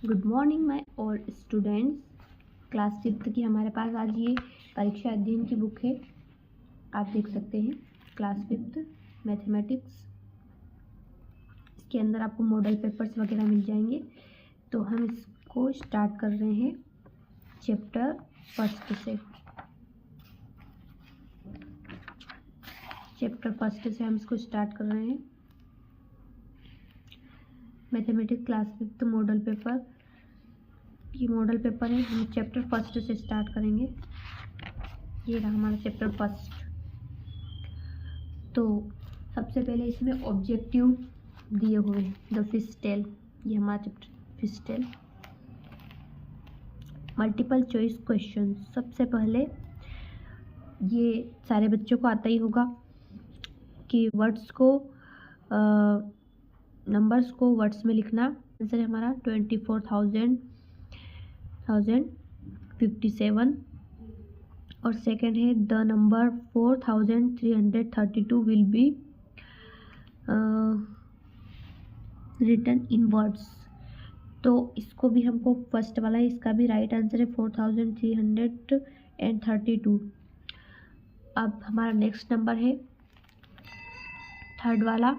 Good morning my all students. Class 5 की हमारे पास आज ये परीक्षा अध्ययन की बुक है। आप देख सकते हैं क्लास 5 मैथमेटिक्स। इसके अंदर आपको मॉडल पेपर्स वगैरह मिल जाएंगे। तो हम इसको स्टार्ट कर रहे हैं चैप्टर फर्स्ट से। हम इसको स्टार्ट कर रहे हैं। मैथमेटिक्स क्लास 5 मॉडल पेपर, ये मॉडल पेपर है। हम चैप्टर फर्स्ट से स्टार्ट करेंगे। ये रहा हमारा चैप्टर फर्स्ट। तो सबसे पहले इसमें ऑब्जेक्टिव दिए हुए द फिश टेल, ये हमारा chapter fish tail. Multiple choice question. सबसे पहले ये सारे बच्चों को आता ही होगा कि वर्ड्स को नंबर्स को वर्ड्स में लिखना। आंसर है हमारा 24,057। और सेकंड है the number 4,332 will be written in words. तो इसको भी हमको फर्स्ट वाला है, इसका भी राइट आंसर है 4,332। अब हमारा नेक्स्ट नंबर है थर्ड वाला,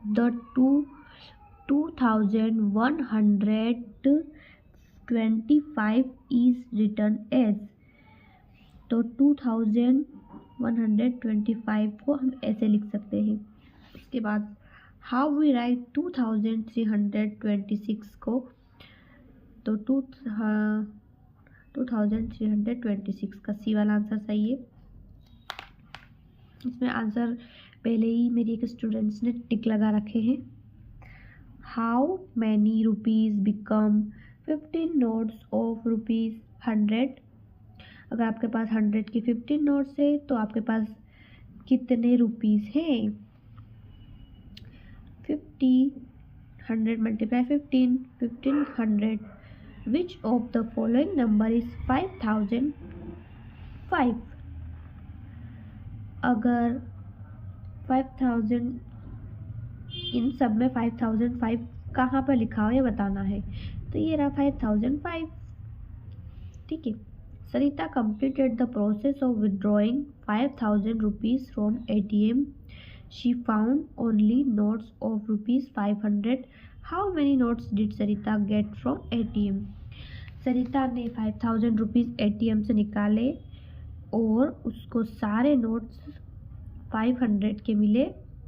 द 2,125 इज रिटन एज। तो 2,125 को हम ऐसे लिख सकते हैं। उसके बाद हाउ वी राइट 2,326 को। तो 2,326 का सी वाला आंसर सही है। इसमें आंसर पहले ही मेरी एक स्टूडेंट्स ने टिक लगा रखे हैं। How many rupees become 15 notes of ₹100। अगर आपके पास 100 के 15 नोट्स है तो आपके पास कितने रुपीज़ हैं? 50, 100 multiply 15, 1500। Which of the following number is 5,005। अगर 5,000 इन सब में 5,005 कहाँ पर लिखा हो ये बताना है। तो ये रहा 5,005। ठीक है। सरिता completed the process of withdrawing 5,000 rupees from ATM. She found only notes of ₹500. How many notes did Sarita get from ATM? सरिता ने 5,000 रुपीज़ ATM से निकाले और उसको सारे नोट्स 500 के मिले।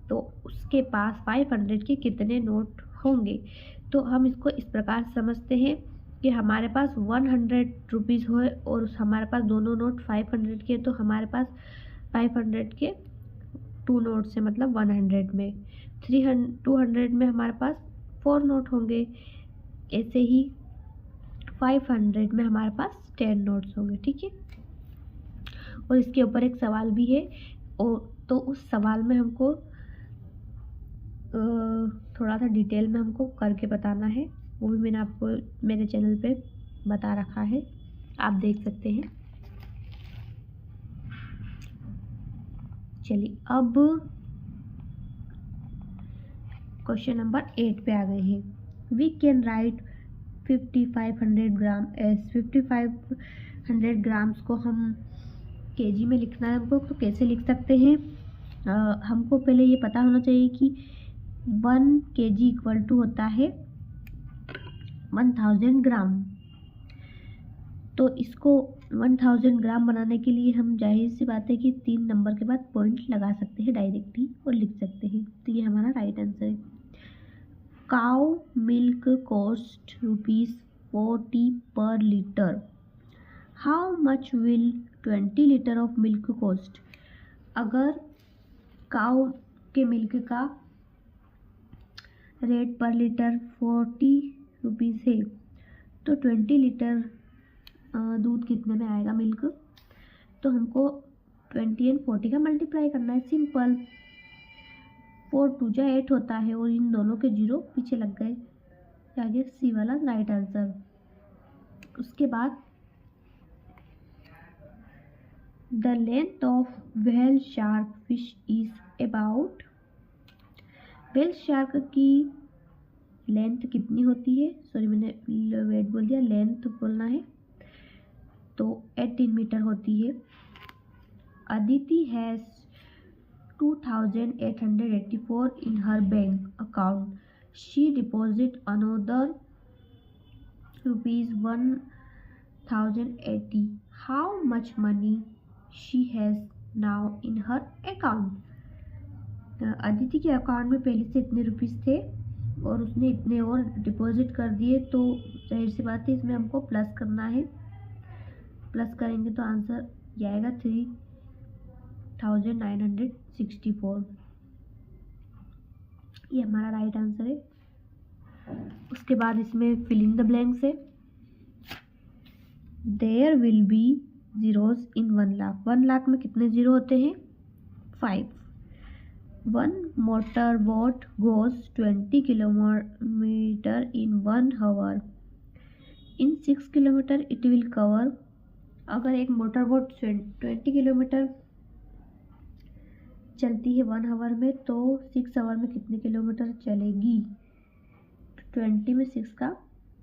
तो उसके पास 500 के कितने नोट होंगे? तो हम इसको इस प्रकार समझते हैं कि हमारे पास 100 रुपीज़ हो और हमारे पास दोनों नोट 500 के, तो हमारे पास 500 के 2 नोट्स है, मतलब 100 में 200 में हमारे पास 4 नोट होंगे। ऐसे ही 500 में हमारे पास 10 नोट्स होंगे। ठीक है। और इसके ऊपर एक सवाल भी है, और तो उस सवाल में हमको थोड़ा सा डिटेल में हमको करके बताना है। वो भी मैंने आपको मेरे चैनल पे बता रखा है, आप देख सकते हैं। चलिए अब क्वेश्चन नंबर 8 पे आ गए हैं। We can write 5,500 gram as. 5,500 grams को हम केजी में लिखना है हमको, तो कैसे लिख सकते हैं? हमको पहले ये पता होना चाहिए कि 1 kg इक्वल टू होता है 1,000 ग्राम। तो इसको 1,000 ग्राम बनाने के लिए हम जाहिर सी बात है कि 3 नंबर के बाद पॉइंट लगा सकते हैं डायरेक्टली और लिख सकते हैं। तो ये हमारा राइट आंसर है। काउ मिल्क कॉस्ट ₹40 पर litre. How much will 20 litre of milk cost. अगर काउ के मिल्क का रेट पर लीटर 40 रुपीज़ है तो 20 लीटर दूध कितने में आएगा मिल्क? तो हमको 20 और 40 का मल्टीप्लाई करना है। सिंपल, 4 2 जा 8 होता है और इन दोनों के 0 पीछे लग गए। आगे सी वाला राइट आंसर। उसके बाद the length of whale shark fish is about. Whale shark की लेंथ कितनी होती है, सॉरी मैंने वेट बोल दिया, लेंथ बोलना है, तो 18 मीटर होती है। Aditi has 2884 in her bank account. She deposit another rupees 1080. How much money she has now in her account? Aditi के अकाउंट में पहले से इतने रुपीस थे और उसने इतने और डिपॉजिट कर दिए, तो जाहिर सी बात है इसमें हमको प्लस करना है। प्लस करेंगे तो आंसर ये आएगा 3964। ये हमारा राइट आंसर है। उसके बाद इसमें फिलिंग द ब्लैंक्स है। There will be zeros in 1 lakh. 1 lakh में कितने जीरो होते हैं? 5। 1 motor boat goes 20 kilometre in 1 hour. In 6 kilometre it will cover. अगर एक मोटर बोट 20 किलोमीटर चलती है 1 आवर में, तो 6 आवर में कितने किलोमीटर चलेगी? 20 में 6 का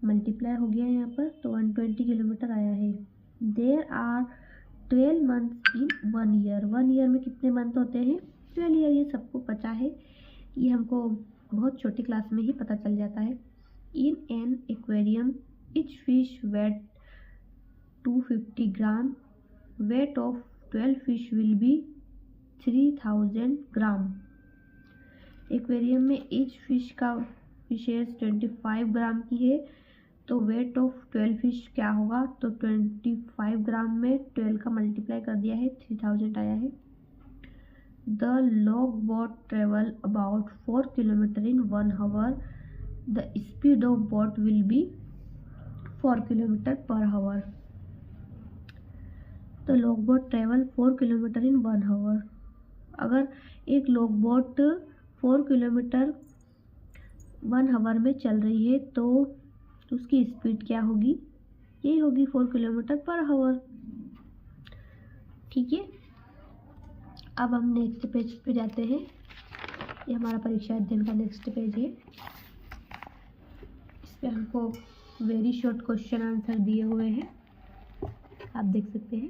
मल्टीप्लाई हो गया यहाँ पर, तो 120 किलोमीटर आया है। There are 12 months in 1 year. 1 year में कितने मंथ होते हैं? 12 ईयर। ये सबको पता है, ये हमको बहुत छोटी क्लास में ही पता चल जाता है। In an aquarium each fish weight 250 gram. Weight of 12 fish will be 3000 gram. Aquarium में ईच फिश का फिशेस 25 ग्राम की है, तो वेट ऑफ 12 फिश क्या होगा? तो 25 ग्राम में 12 का मल्टीप्लाई कर दिया है, 3000 आया है। The log boat travel about 4 kilometre in 1 hour. The speed of boat will be 4 kilometre per hour. तो log boat travel 4 kilometre in 1 hour. अगर एक लॉग बोट 4 किलोमीटर 1 आवर में चल रही है, तो उसकी स्पीड क्या होगी? यही होगी 4 किलोमीटर पर आवर। ठीक है, अब हम नेक्स्ट पेज पे जाते हैं। ये हमारा परीक्षा अध्ययन का नेक्स्ट पेज है। इस पे हमको वेरी शॉर्ट क्वेश्चन आंसर दिए हुए हैं, आप देख सकते हैं।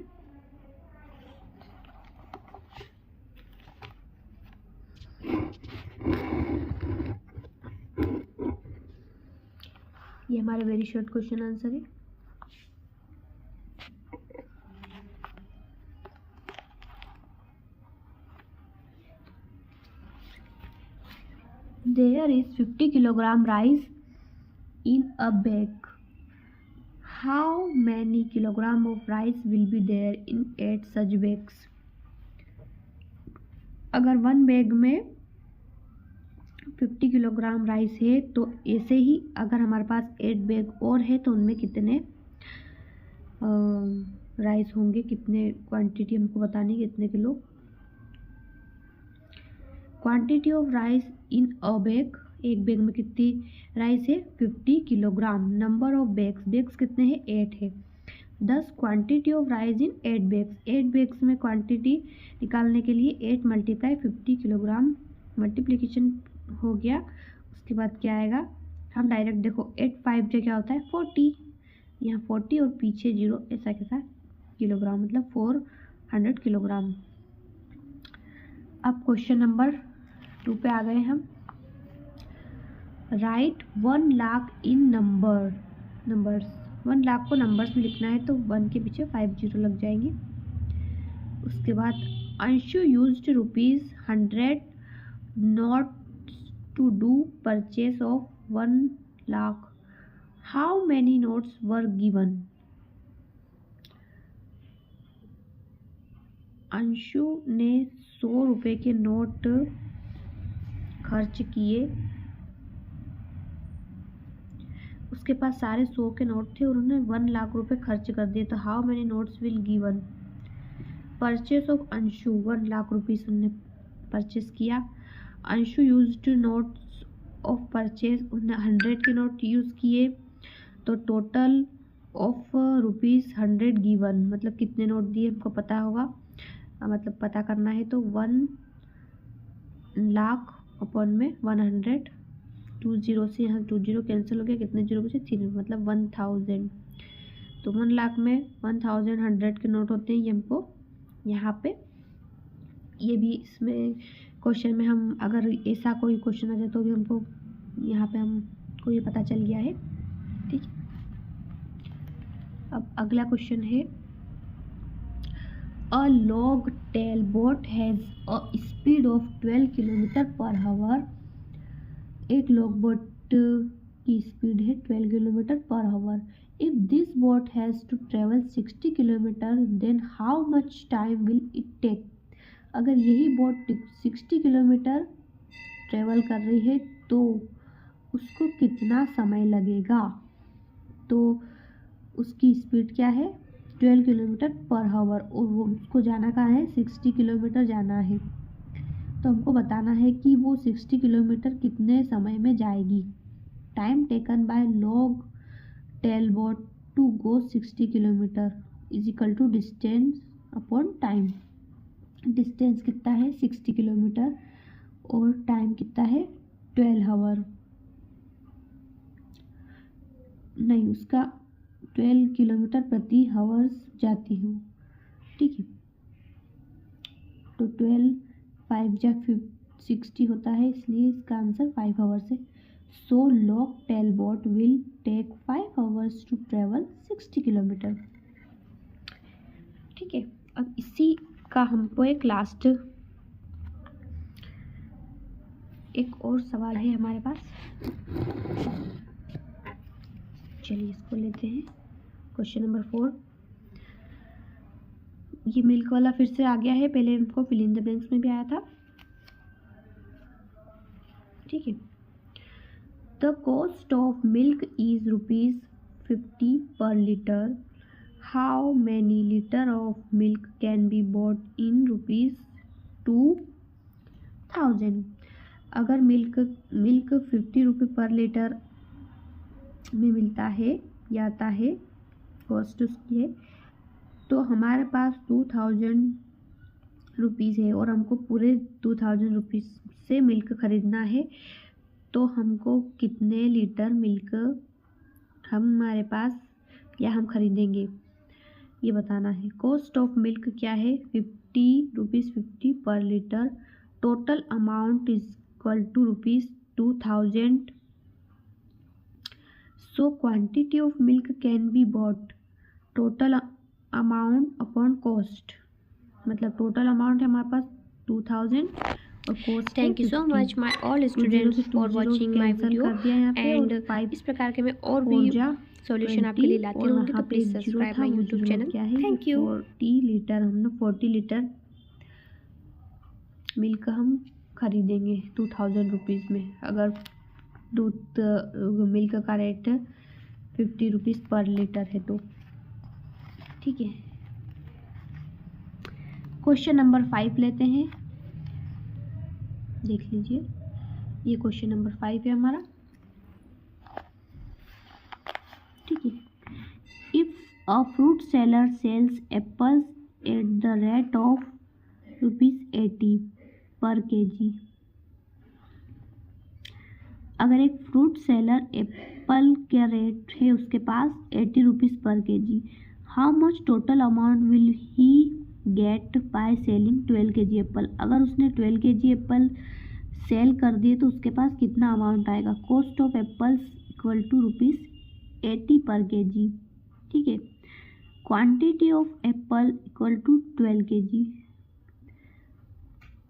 ये हमारा वेरी शॉर्ट क्वेश्चन आंसर है। There is 50 kilogram rice in a bag. How many kilogram of rice will be there in 8 such bags? अगर 1 बैग में 50 किलोग्राम राइस है, तो ऐसे ही अगर हमारे पास 8 बैग और है, तो उनमें कितने राइस होंगे, कितने क्वांटिटी हमको बतानी, कितने kilo. Quantity of rice in a bag, एक बैग में कितनी राइस है? 50 kilogram. Number of bags, bags कितने हैं? 8 है। 10 quantity of rice in 8 bags. 8 bags में क्वांटिटी निकालने के लिए 8 मल्टीप्लाई 50 किलोग्राम, मल्टीप्लिकेशन हो गया। उसके बाद क्या आएगा? हम डायरेक्ट देखो 8 5 जो क्या होता है? 40। यहाँ 40 और पीछे 0 ऐसा कैसा किलोग्राम, मतलब 400 किलोग्राम। अब क्वेश्चन नंबर 2 पे आ गए हम। राइट 1 लाख इन नंबर्स। 1 लाख को नंबर्स में लिखना है, तो 1 के पीछे 5 जीरो लग जाएंगे। उसके बाद Anshu used ₹100 note to do purchase of 1 lakh. How many notes were given? Anshu ने 100 रुपये के नोट खर्च किए। उसके पास सारे 100 के नोट थे और उन्होंने 1 लाख रुपए खर्च कर दिए, तो how many notes will given? Purchase of Anshu 1 lakh rupees उन्होंने परचेस किया। Anshu used notes of purchase, उन्होंने 100 के नोट यूज़ किए, तो टोटल ऑफ ₹100 गिवन, मतलब कितने नोट दिए हमको पता होगा, मतलब पता करना है, तो 1 लाख अपॉन में 100 2 जीरो से यहाँ 2 जीरो कैंसिल हो गया, कितने जीरो बचे? 3, मतलब 1000। तो 1 लाख में 1100 के नोट होते हैं, ये हमको यहाँ पे, ये भी इसमें क्वेश्चन में हम अगर ऐसा कोई क्वेश्चन आ जाए तो भी हमको यहाँ पे हमको ये पता चल गया है। ठीक, अब अगला क्वेश्चन है, a log tail boat has a speed of 12 kilometre per hour. एक लॉग बोट की स्पीड है 12 kilometre per hour. If this boat has to travel 60 kilometre then how much time will it take. अगर यही boat 60 kilometre travel कर रही है तो उसको कितना समय लगेगा? तो उसकी स्पीड क्या है? 12 किलोमीटर पर आवर, और वो उसको जाना कहाँ है? 60 किलोमीटर जाना है। तो हमको बताना है कि वो 60 किलोमीटर कितने समय में जाएगी। Time taken by long tail boat to go 60 kilometre is equal to distance upon time. Distance कितना है? 60 किलोमीटर, और टाइम कितना है? 12 आवर। नहीं, उसका 12 किलोमीटर प्रति आवर्स जाती हूँ। ठीक है, तो 12 5 जा 60 होता है, इसलिए इसका आंसर 5 आवर्स है। So long tail boat will take 5 hours to travel 60 kilometre. ठीक है, अब इसी का हमको एक लास्ट एक और सवाल है हमारे पास। चलिए इसको लेते हैं, क्वेश्चन नंबर 4। ये मिल्क वाला फिर से आ गया है, पहले हमको फिल इन द ब्लैंक्स में भी आया था। ठीक है, the cost of milk is ₹50 पर litre. How many litre of milk can be bought in ₹2000। अगर मिल्क 50 रुपये पर लीटर में मिलता है या आता है, कॉस्ट उसकी है, तो हमारे पास 2000 रुपीज़ है और हमको पूरे 2000 रुपीज़ से मिल्क ख़रीदना है। तो हमको कितने लीटर मिल्क हमारे पास या हम खरीदेंगे, ये बताना है। कॉस्ट ऑफ मिल्क क्या है? ₹50 पर litre. Total amount is equal to ₹2000। So quantity of milk can be bought, total amount upon cost, मतलब टोटल अमाउंट है हमारे पास 2000 और cost. Thank you so much my all students for watching my video, and इस प्रकार के मैं और भी सॉल्यूशन आपके लिए लाती रहूँगी, तो please subscribe my YouTube channel. Thank you. 40 litre हमने 40 लीटर मिल्क हम खरीदेंगे 2000 रुपीज़ में, अगर दूध मिल्क का रेट 50 रुपीज़ पर लीटर है तो। ठीक है, क्वेश्चन नंबर 5 लेते हैं, देख लीजिए। ये क्वेश्चन नंबर 5 है हमारा। ठीक है, if a fruit seller sells apples at the rate of ₹80 per KG. अगर एक फ्रूट सेलर एप्पल के रेट है उसके पास 80 rupees per KG, how much total amount will he get by selling 12 kg apple. अगर उसने 12 kg एप्पल सेल कर दिए तो उसके पास कितना अमाउंट आएगा? Cost of apples equal to ₹80 per KG. ठीक है, quantity of apple equal to 12 kg,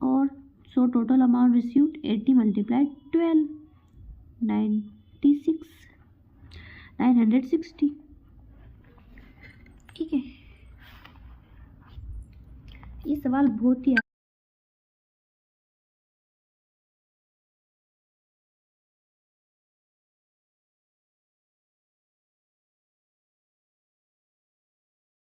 और सो टोटल अमाउंट रिसीव्ड 80 × 12 960। ठीक है, ये सवाल बहुत ही